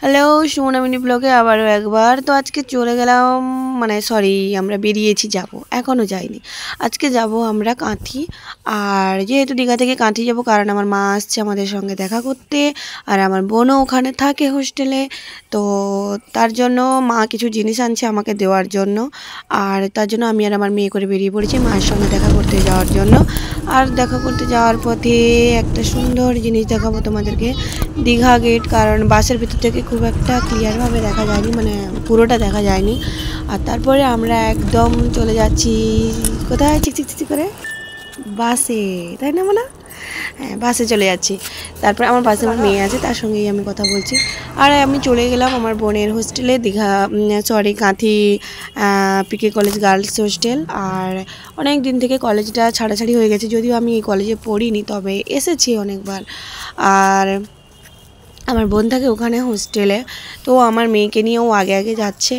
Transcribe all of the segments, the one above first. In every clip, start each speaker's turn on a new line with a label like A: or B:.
A: Hello, Sumana mini ব্লগে আবারও একবার। তো আজকে চলে গেলাম, মানে সরি, আমরা বেরিয়েছি, যাব, এখনও যাইনি। আজকে যাব আমরা কাঁথি। আর যেহেতু দীঘা থেকে কাঁথি যাব, কারণ আমার মা আসছে আমাদের সঙ্গে দেখা করতে, আর আমার বোনও ওখানে থাকে হোস্টেলে। তো তার জন্য মা কিছু জিনিস আনছে আমাকে দেওয়ার জন্য, আর তার জন্য আমি আর আমার মেয়ে করে বেরিয়ে পড়েছি মায়ের সঙ্গে দেখা করতে যাওয়ার জন্য। আর দেখা করতে যাওয়ার পথে একটা সুন্দর জিনিস দেখাবো তোমাদেরকে, দীঘা গেট। কারণ বাসের ভিতর থেকে খুব একটা ক্লিয়ারভাবে দেখা যায়নি, মানে পুরোটা দেখা যায়নি। আর তারপরে আমরা একদম চলে যাচ্ছি কোথায়, চিকচিক করে বাসে, তাই না? মানে হ্যাঁ, বাসে চলে যাচ্ছি। তারপরে আমার পাশে আমার মেয়ে আছে, তার সঙ্গেই আমি কথা বলছি। আর আমি চলে গেলাম আমার বোনের হোস্টেলে, দীঘা সরি কাঁথি পিকে কলেজ গার্লস হোস্টেল। আর অনেক দিন থেকে কলেজটা ছাড়াছাড়ি হয়ে গেছে, যদিও আমি এই কলেজে পড়িনি, তবে এসেছি অনেকবার। আর আমার বোন থাকে ওখানে হোস্টেলে, তো আমার মেয়েকে নিয়েও আগে আগে যাচ্ছে।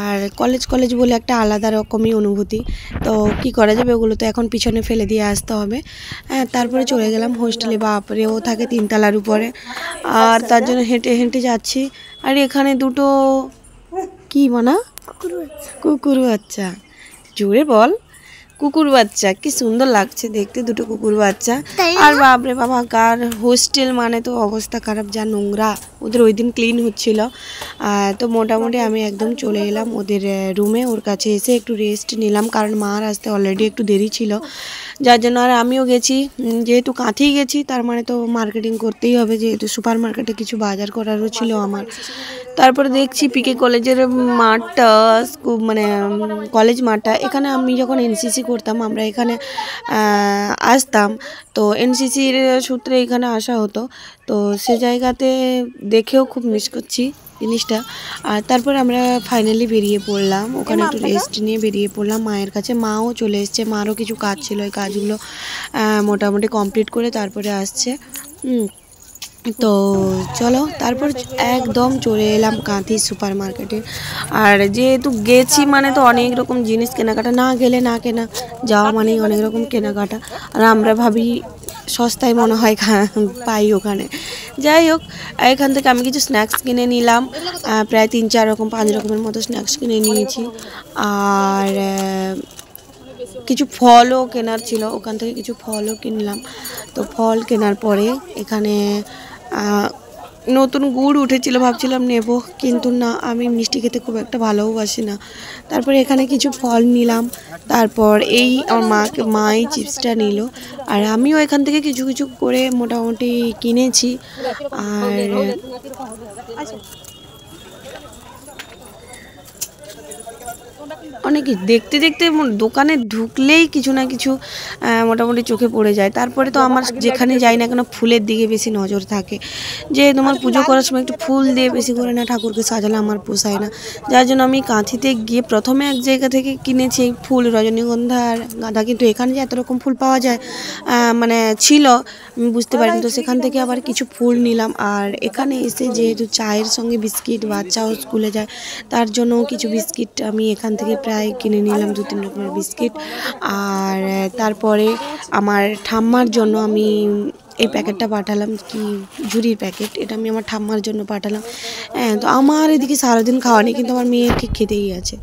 A: আর কলেজ কলেজ বলে একটা আলাদা রকমই অনুভূতি। তো কি করা যাবে, ওগুলো তো এখন পিছনে ফেলে দিয়ে আসতে হবে। হ্যাঁ, তারপরে চলে গেলাম হোস্টেলে। বাপরে, ও থাকে 3 তলার উপরে, আর তার জন্য হেঁটে হেঁটে যাচ্ছি। আর এখানে দুটো কি মানা, কুকুর বাচ্চা, জোরে বল, কুকুর বাচ্চা, কি সুন্দর লাগছে দেখতে, দুটো কুকুর বাচ্চা। আর বাপরে বাবা, কার হোস্টেল মানে তো অবস্থা খারাপ, যা নোংরা। ওদের ওই দিন ক্লিন হচ্ছিল। তো মোটামুটি আমি একদম চলে এলাম ওদের রুমে, ওর কাছে এসে একটু রেস্ট নিলাম, কারণ মার আসতে অলরেডি একটু দেরি ছিল, যার জন্য। আর আমিও গেছি, যেহেতু কাঁথেই গেছি, তার মানে তো মার্কেটিং করতেই হবে, যেহেতু সুপার মার্কেটে কিছু বাজার করারও ছিল আমার। তারপরে দেখছি পিকে কলেজের মাঠটা, মানে কলেজ মাঠটা, এখানে আমি যখন এনসিসি করতাম আমরা এখানে আসতাম, তো এনসিসির সূত্রে এখানে আসা হতো। তো সে জায়গাতে দেখেও খুব মিস করছি জিনিসটা। আর তারপর আমরা ফাইনালি বেরিয়ে পড়লাম, ওখানে একটু রেস্ট নিয়ে বেরিয়ে পড়লাম মায়ের কাছে। মাও চলে এসছে, মারও কিছু কাজ ছিল, ওই কাজগুলো মোটামুটি কমপ্লিট করে তারপরে আসছে। তো চলো, তারপর একদম চলে এলাম কাঁথি সুপার মার্কেটে। আর যেহেতু গেছি মানে তো অনেক রকম জিনিস কেনাকাটা, না গেলে না কেনা, যাওয়া মানেই অনেক রকম কেনাকাটা। আর আমরা ভাবি সস্তায় মনে হয় পাই ওখানে। যাই হোক, এখান থেকে আমি কিছু স্ন্যাক্স কিনে নিলাম, প্রায় 3-4 রকম 5 রকমের মতো স্ন্যাক্স কিনে নিয়েছি। আর কিছু ফলও কেনার ছিল, ওখান থেকে কিছু ফলও কিনলাম। তো ফল কেনার পরে এখানে নতুন গুড় উঠেছিল, ভাবছিলাম নেব, কিন্তু না, আমি মিষ্টি খেতে খুব একটা ভালোবাসি না। তারপরে এখানে কিছু ফল নিলাম। তারপর এই আমার মাই চিপসটা নিল, আর আমিও এখান থেকে কিছু কিছু করে মোটামুটি কিনেছি। আর অনেক দেখতে দেখতে দোকানে ঢুকলেই কিছু না কিছু মোটামুটি চোখে পড়ে যায়। তারপরে তো আমার যেখানে যাই না কেন ফুলের দিকে বেশি নজর থাকে, যে তোমার পুজো করার সময় একটু ফুল দিয়ে বেশি করে না ঠাকুরকে সাজালে আমার পোষায় না। যার জন্য আমি কাঁথিতে গিয়ে প্রথমে এক জায়গা থেকে কিনেছি ফুল, রজনীগন্ধা আর গাঁদা, কিন্তু এখানে যে এত রকম ফুল পাওয়া যায় মানে ছিল আমি বুঝতে পারিনি। তো সেখান থেকে আবার কিছু ফুল নিলাম। আর এখানে এসে যেহেতু চায়ের সঙ্গে বিস্কিট, বাচ্চাও স্কুলে যায়, তার জন্য কিছু বিস্কিট আমি এখান থেকে প্রায় কিনে নিলাম, 2-3 রকমের বিস্কিট। আর তারপরে আমার ঠাম্মার জন্য আমি এই প্যাকেটটা পাঠালাম, কি ঝুড়ির প্যাকেট, এটা আমি আমার ঠাম্মার জন্য পাঠালাম। হ্যাঁ, তো আমার এদিকে সারাদিন খাওয়া নেই, কিন্তু আমার মেয়ে ঠিক খেতেই আছে,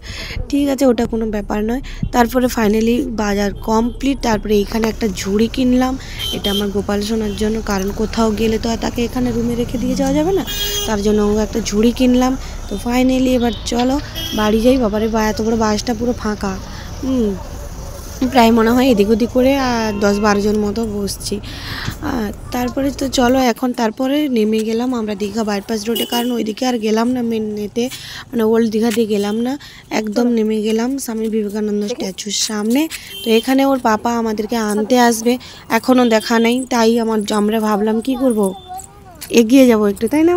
A: ঠিক আছে, ওটা কোনো ব্যাপার নয়। তারপরে ফাইনালি বাজার কমপ্লিট। তারপরে এখানে একটা ঝুড়ি কিনলাম, এটা আমার গোপাল সোনার জন্য, কারণ কোথাও গেলে তো আর তাকে এখানে রুমে রেখে দিয়ে যাওয়া যাবে না, তার জন্য একটা ঝুড়ি কিনলাম। তো ফাইনালি এবার চলো বাড়ি যাই। বাবারে, এত বড় বাসটা পুরো ফাঁকা, প্রায় মনে হয় এদিক ওদিক করে 10-12 জন মতো বসছি। তারপরে তো চলো এখন, তারপরে নেমে গেলাম আমরা দীঘা বাইপাস রোডে, কারণ ওইদিকে আর গেলাম না, মেন এতে মানে ওল্ড দীঘা দিয়ে গেলাম না, একদম নেমে গেলাম স্বামী বিবেকানন্দ স্ট্যাচুর সামনে। তো এখানে ওর পাপা আমাদেরকে আনতে আসবে, এখনও দেখা নেই, তাই আমরা ভাবলাম কি করব, এগিয়ে যাব একটু, তাই না?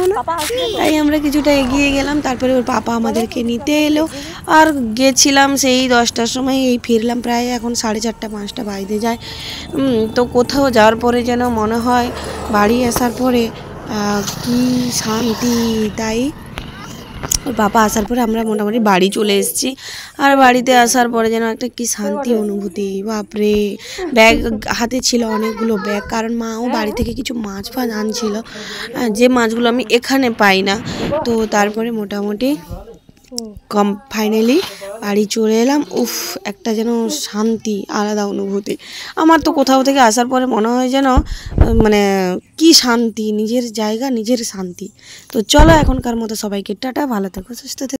A: তাই আমরা কিছুটা এগিয়ে গেলাম। তারপরে ওর পাপা আমাদেরকে নিতে এলো, আর গেছিলাম সেই 10টার সময়, এই ফিরলাম প্রায় এখন 4:30-5টা বাজতে যায়। তো কোথাও যাওয়ার পরে যেন মনে হয় বাড়ি আসার পরে কি শান্তি, তাই ওর বাবা আসার পরে আমরা মোটামুটি বাড়ি চলে এসেছি। আর বাড়িতে আসার পরে যেন একটা কি শান্তি অনুভূতি, বাপরে। ব্যাগ হাতে ছিল অনেকগুলো ব্যাগ, কারণ মাও বাড়ি থেকে কিছু মাছ ফাছ আনছিল, যে মাছগুলো আমি এখানে পাই না। তো তারপরে মোটামুটি ফাইনালি বাড়ি চলে এলাম। উফ, একটা যেন শান্তি, আলাদা অনুভূতি। আমার তো কোথাও থেকে আসার পরে মনে হয় যেন মানে কি শান্তি, নিজের জায়গা নিজের শান্তি। তো চলো এখনকার মতো সবাইকে টাটা, ভালো থেকো, সুস্থ থেকো।